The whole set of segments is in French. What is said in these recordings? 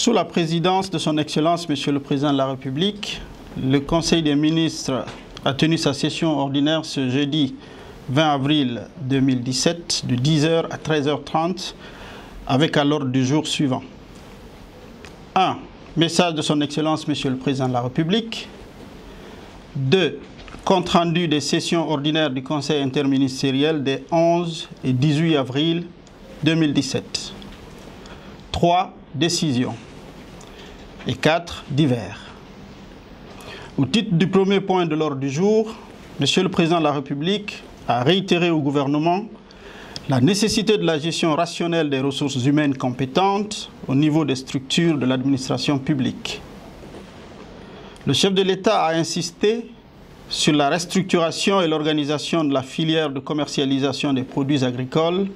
Sous la présidence de son Excellence, Monsieur le Président de la République, le Conseil des ministres a tenu sa session ordinaire ce jeudi 20 avril 2017 de 10h à 13h30 avec à l'ordre du jour suivant. 1. Message de son Excellence, Monsieur le Président de la République. 2. Compte rendu des sessions ordinaires du Conseil interministériel des 11 et 18 avril 2017. 3. Décision. Et 4. Divers. Au titre du premier point de l'ordre du jour, Monsieur le Président de la République a réitéré au gouvernement la nécessité de la gestion rationnelle des ressources humaines compétentes au niveau des structures de l'administration publique. Le chef de l'État a insisté sur la restructuration et l'organisation de la filière de commercialisation des produits agricoles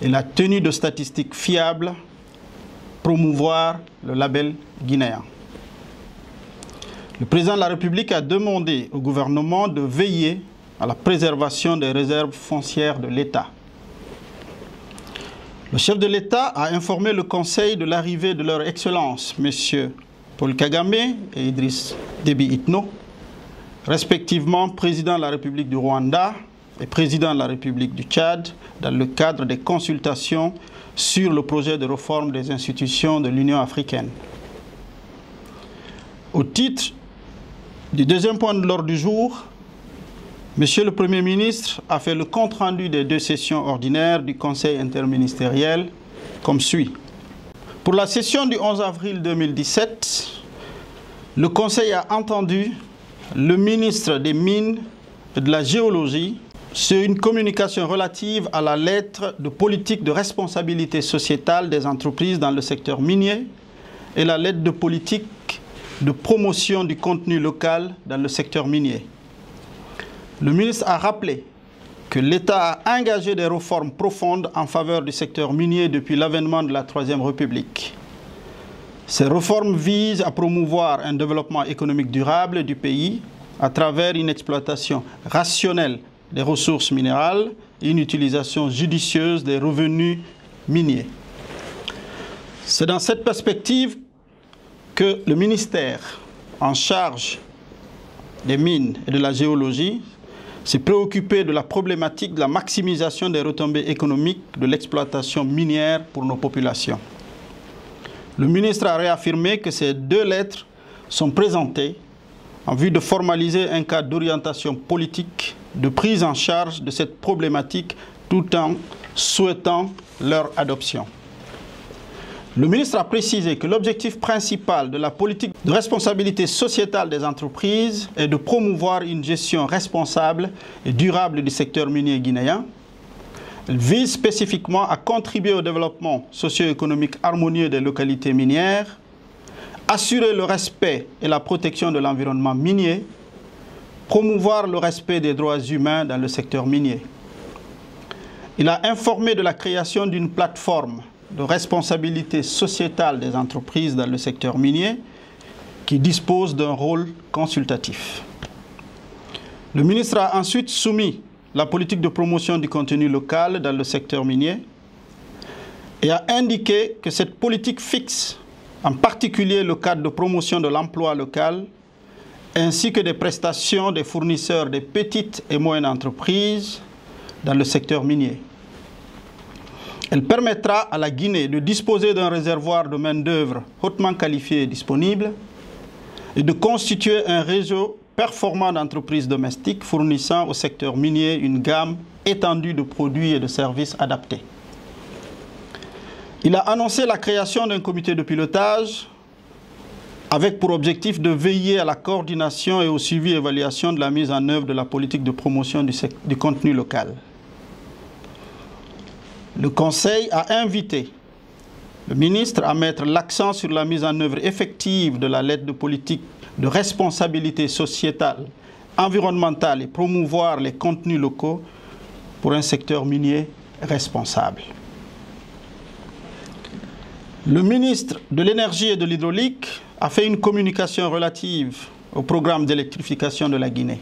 et la tenue de statistiques fiables, promouvoir le label guinéen. Le président de la République a demandé au gouvernement de veiller à la préservation des réserves foncières de l'État. Le chef de l'État a informé le Conseil de l'arrivée de leur Excellence, M. Paul Kagame et Idriss Déby Itno, respectivement président de la République du Rwanda et président de la République du Tchad, dans le cadre des consultations sur le projet de réforme des institutions de l'Union africaine. Au titre du deuxième point de l'ordre du jour, Monsieur le Premier ministre a fait le compte-rendu des 2 sessions ordinaires du Conseil interministériel comme suit. Pour la session du 11 avril 2017, le Conseil a entendu le ministre des Mines et de la Géologie sur une communication relative à la lettre de politique de responsabilité sociétale des entreprises dans le secteur minier et la lettre de politique de promotion du contenu local dans le secteur minier. Le ministre a rappelé que l'État a engagé des réformes profondes en faveur du secteur minier depuis l'avènement de la Troisième République. Ces réformes visent à promouvoir un développement économique durable du pays à travers une exploitation rationnelle des ressources minérales et une utilisation judicieuse des revenus miniers. C'est dans cette perspective que le ministère en charge des mines et de la géologie s'est préoccupé de la problématique de la maximisation des retombées économiques de l'exploitation minière pour nos populations. Le ministre a réaffirmé que ces 2 lettres sont présentées en vue de formaliser un cadre d'orientation politique de prise en charge de cette problématique tout en souhaitant leur adoption. Le ministre a précisé que l'objectif principal de la politique de responsabilité sociétale des entreprises est de promouvoir une gestion responsable et durable du secteur minier guinéen. Elle vise spécifiquement à contribuer au développement socio-économique harmonieux des localités minières, assurer le respect et la protection de l'environnement minier, promouvoir le respect des droits humains dans le secteur minier. Il a informé de la création d'une plateforme de responsabilité sociétale des entreprises dans le secteur minier qui dispose d'un rôle consultatif. Le ministre a ensuite soumis la politique de promotion du contenu local dans le secteur minier et a indiqué que cette politique fixe en particulier le cadre de promotion de l'emploi local ainsi que des prestations des fournisseurs des petites et moyennes entreprises dans le secteur minier. Elle permettra à la Guinée de disposer d'un réservoir de main-d'œuvre hautement qualifié et disponible et de constituer un réseau performant d'entreprises domestiques fournissant au secteur minier une gamme étendue de produits et de services adaptés. Il a annoncé la création d'un comité de pilotage avec pour objectif de veiller à la coordination et au suivi et évaluation de la mise en œuvre de la politique de promotion du contenu local. Le Conseil a invité le ministre à mettre l'accent sur la mise en œuvre effective de la lettre de politique de responsabilité sociétale, environnementale et promouvoir les contenus locaux pour un secteur minier responsable. Le ministre de l'Énergie et de l'Hydraulique a fait une communication relative au programme d'électrification de la Guinée.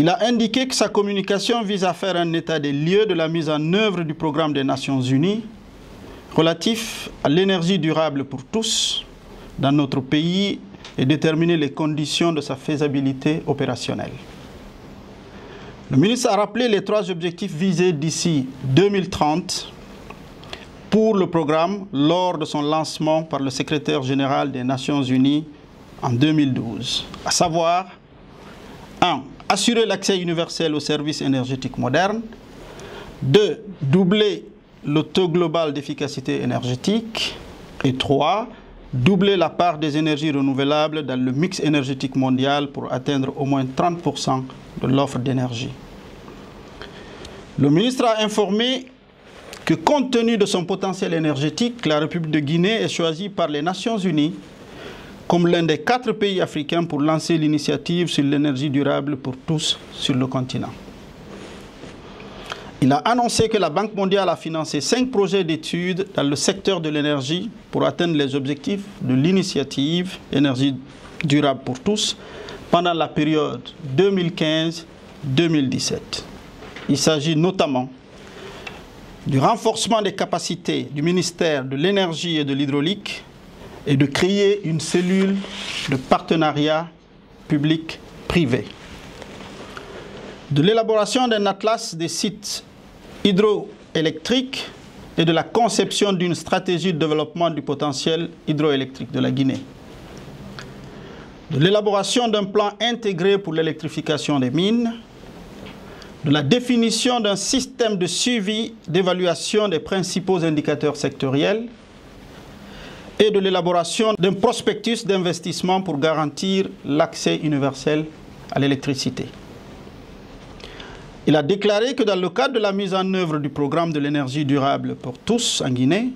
Il a indiqué que sa communication vise à faire un état des lieux de la mise en œuvre du programme des Nations Unies relatif à l'énergie durable pour tous dans notre pays et déterminer les conditions de sa faisabilité opérationnelle. Le ministre a rappelé les 3 objectifs visés d'ici 2030 pour le programme lors de son lancement par le secrétaire général des Nations Unies en 2012, à savoir 1. Assurer l'accès universel aux services énergétiques modernes. 2. Doubler le taux global d'efficacité énergétique. Et 3. Doubler la part des énergies renouvelables dans le mix énergétique mondial pour atteindre au moins 30% de l'offre d'énergie. Le ministre a informé que compte tenu de son potentiel énergétique, la République de Guinée est choisie par les Nations Unies comme l'un des 4 pays africains pour lancer l'initiative sur l'énergie durable pour tous sur le continent. Il a annoncé que la Banque mondiale a financé 5 projets d'études dans le secteur de l'énergie pour atteindre les objectifs de l'initiative énergie durable pour tous pendant la période 2015-2017. Il s'agit notamment du renforcement des capacités du ministère de l'énergie et de l'hydraulique et de créer une cellule de partenariat public-privé. De l'élaboration d'un atlas des sites hydroélectriques et de la conception d'une stratégie de développement du potentiel hydroélectrique de la Guinée. De l'élaboration d'un plan intégré pour l'électrification des mines. De la définition d'un système de suivi d'évaluation des principaux indicateurs sectoriels et de l'élaboration d'un prospectus d'investissement pour garantir l'accès universel à l'électricité. Il a déclaré que dans le cadre de la mise en œuvre du programme de l'énergie durable pour tous en Guinée,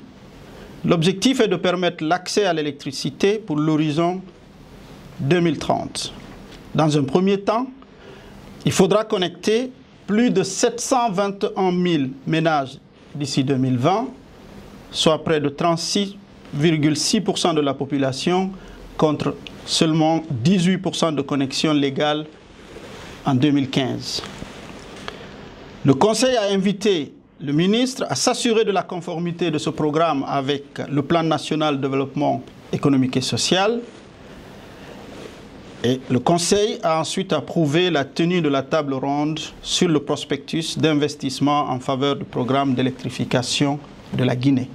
l'objectif est de permettre l'accès à l'électricité pour l'horizon 2030. Dans un premier temps, il faudra connecter plus de 721 000 ménages d'ici 2020, soit près de 36,6% de la population contre seulement 18% de connexions légales en 2015. Le Conseil a invité le ministre à s'assurer de la conformité de ce programme avec le Plan national de développement économique et social. Et le Conseil a ensuite approuvé la tenue de la table ronde sur le prospectus d'investissement en faveur du programme d'électrification de la Guinée.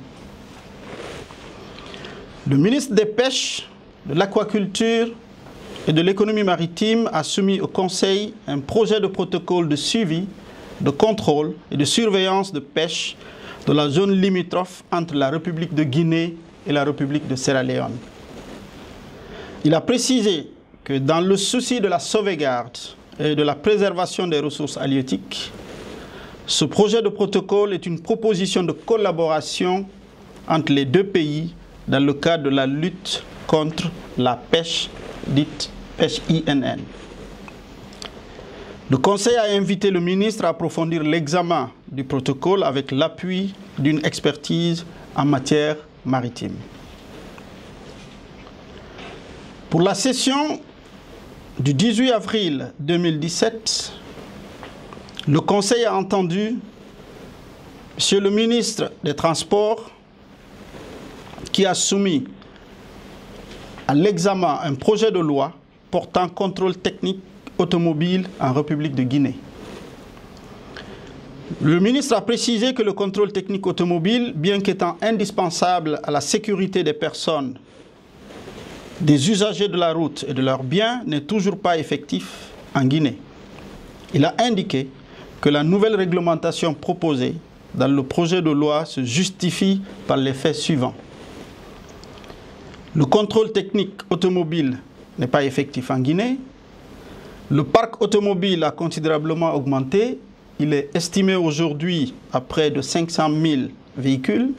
Le ministre des Pêches, de l'Aquaculture et de l'Économie maritime a soumis au Conseil un projet de protocole de suivi, de contrôle et de surveillance de pêche de la zone limitrophe entre la République de Guinée et la République de Sierra Leone. Il a précisé que dans le souci de la sauvegarde et de la préservation des ressources halieutiques, ce projet de protocole est une proposition de collaboration entre les 2 pays dans le cadre de la lutte contre la pêche, dite pêche INN. Le Conseil a invité le ministre à approfondir l'examen du protocole avec l'appui d'une expertise en matière maritime. Pour la session du 18 avril 2017, le Conseil a entendu M. le ministre des Transports qui a soumis à l'examen un projet de loi portant contrôle technique automobile en République de Guinée. Le ministre a précisé que le contrôle technique automobile, bien qu'étant indispensable à la sécurité des personnes, des usagers de la route et de leurs biens, n'est toujours pas effectif en Guinée. Il a indiqué que la nouvelle réglementation proposée dans le projet de loi se justifie par les faits suivants. Le contrôle technique automobile n'est pas effectif en Guinée. Le parc automobile a considérablement augmenté. Il est estimé aujourd'hui à près de 500 000 véhicules.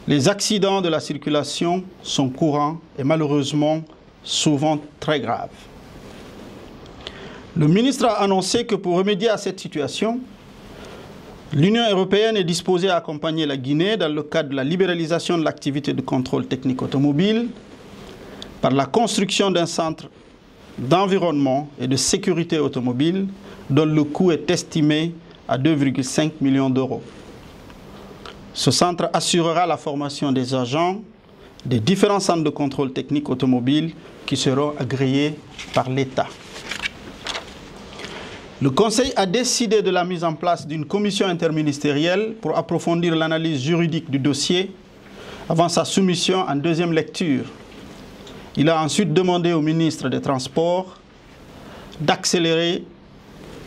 Les accidents de la circulation sont courants et malheureusement souvent très graves. Le ministre a annoncé que pour remédier à cette situation, l'Union européenne est disposée à accompagner la Guinée dans le cadre de la libéralisation de l'activité de contrôle technique automobile par la construction d'un centre d'environnement et de sécurité automobile dont le coût est estimé à 2,5 millions d'euros. Ce centre assurera la formation des agents des différents centres de contrôle technique automobile qui seront agréés par l'État. Le Conseil a décidé de la mise en place d'une commission interministérielle pour approfondir l'analyse juridique du dossier avant sa soumission en deuxième lecture. Il a ensuite demandé au ministre des Transports d'accélérer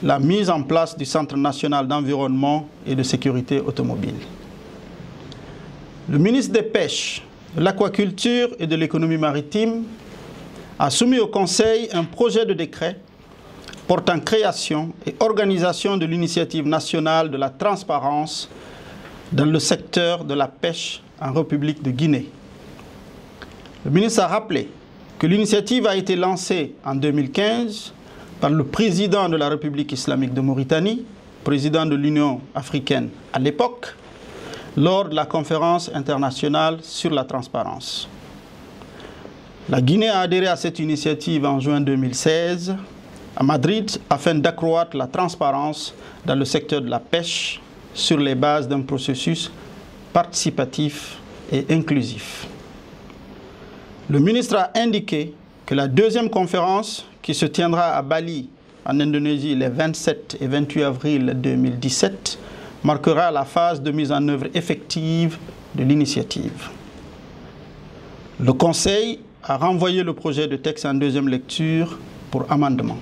la mise en place du Centre national d'environnement et de sécurité automobile. Le ministre des Pêches, de l'Aquaculture et de l'Économie maritime a soumis au Conseil un projet de décret portant création et organisation de l'initiative nationale de la transparence dans le secteur de la pêche en République de Guinée. Le ministre a rappelé que l'initiative a été lancée en 2015 par le président de la République islamique de Mauritanie, président de l'Union africaine à l'époque, lors de la conférence internationale sur la transparence. La Guinée a adhéré à cette initiative en juin 2016 à Madrid afin d'accroître la transparence dans le secteur de la pêche sur les bases d'un processus participatif et inclusif. Le ministre a indiqué que la deuxième conférence, qui se tiendra à Bali, en Indonésie, les 27 et 28 avril 2017, marquera la phase de mise en œuvre effective de l'initiative. Le Conseil a renvoyé le projet de texte en deuxième lecture pour amendement.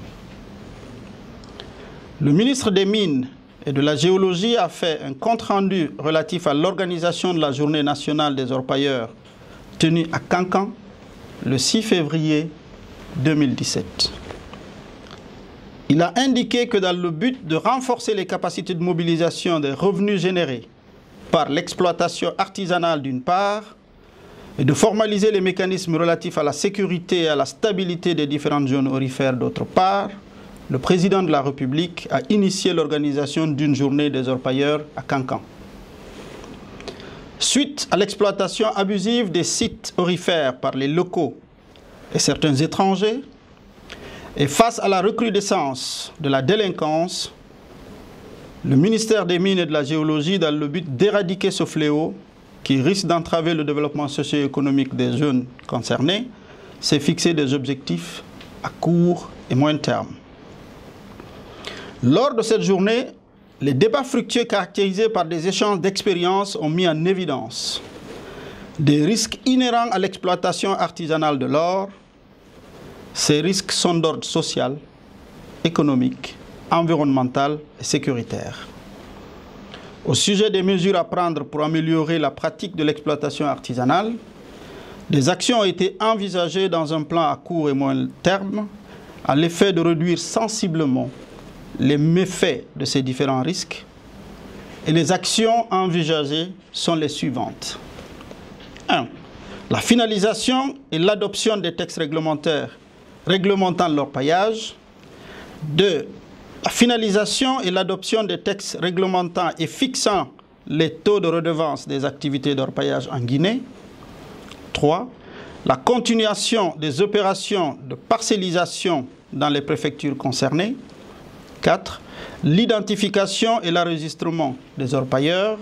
Le ministre des Mines et de la Géologie a fait un compte-rendu relatif à l'organisation de la Journée nationale des orpailleurs tenue à Cancan le 6 février 2017. Il a indiqué que dans le but de renforcer les capacités de mobilisation des revenus générés par l'exploitation artisanale d'une part et de formaliser les mécanismes relatifs à la sécurité et à la stabilité des différentes zones aurifères d'autre part, le président de la République a initié l'organisation d'une journée des orpailleurs à Cancan. Suite à l'exploitation abusive des sites aurifères par les locaux et certains étrangers, et face à la recrudescence de la délinquance, le ministère des Mines et de la Géologie, dans le but d'éradiquer ce fléau qui risque d'entraver le développement socio-économique des zones concernées, s'est fixé des objectifs à court et moyen terme. Lors de cette journée, les débats fructueux caractérisés par des échanges d'expériences ont mis en évidence des risques inhérents à l'exploitation artisanale de l'or. Ces risques sont d'ordre social, économique, environnemental et sécuritaire. Au sujet des mesures à prendre pour améliorer la pratique de l'exploitation artisanale, des actions ont été envisagées dans un plan à court et moyen terme à l'effet de réduire sensiblement les méfaits de ces différents risques, et les actions envisagées sont les suivantes. 1. La finalisation et l'adoption des textes réglementaires réglementant l'orpaillage. 2. La finalisation et l'adoption des textes réglementant et fixant les taux de redevance des activités d'orpaillage en Guinée. 3. La continuation des opérations de parcellisation dans les préfectures concernées. 4. L'identification et l'enregistrement des orpailleurs.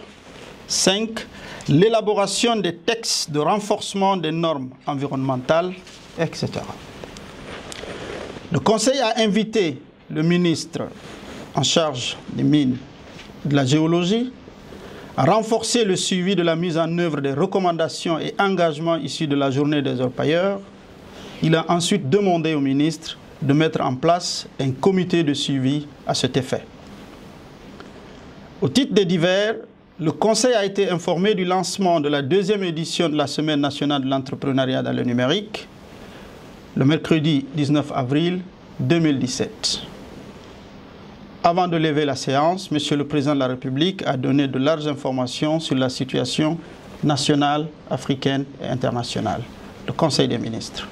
5. L'élaboration des textes de renforcement des normes environnementales, etc. Le Conseil a invité le ministre en charge des mines et de la géologie à renforcer le suivi de la mise en œuvre des recommandations et engagements issus de la journée des orpailleurs. Il a ensuite demandé au ministre de mettre en place un comité de suivi à cet effet. Au titre des divers, le Conseil a été informé du lancement de la deuxième édition de la Semaine nationale de l'entrepreneuriat dans le numérique, le mercredi 19 avril 2017. Avant de lever la séance, M. le Président de la République a donné de larges informations sur la situation nationale, africaine et internationale. Le Conseil des ministres.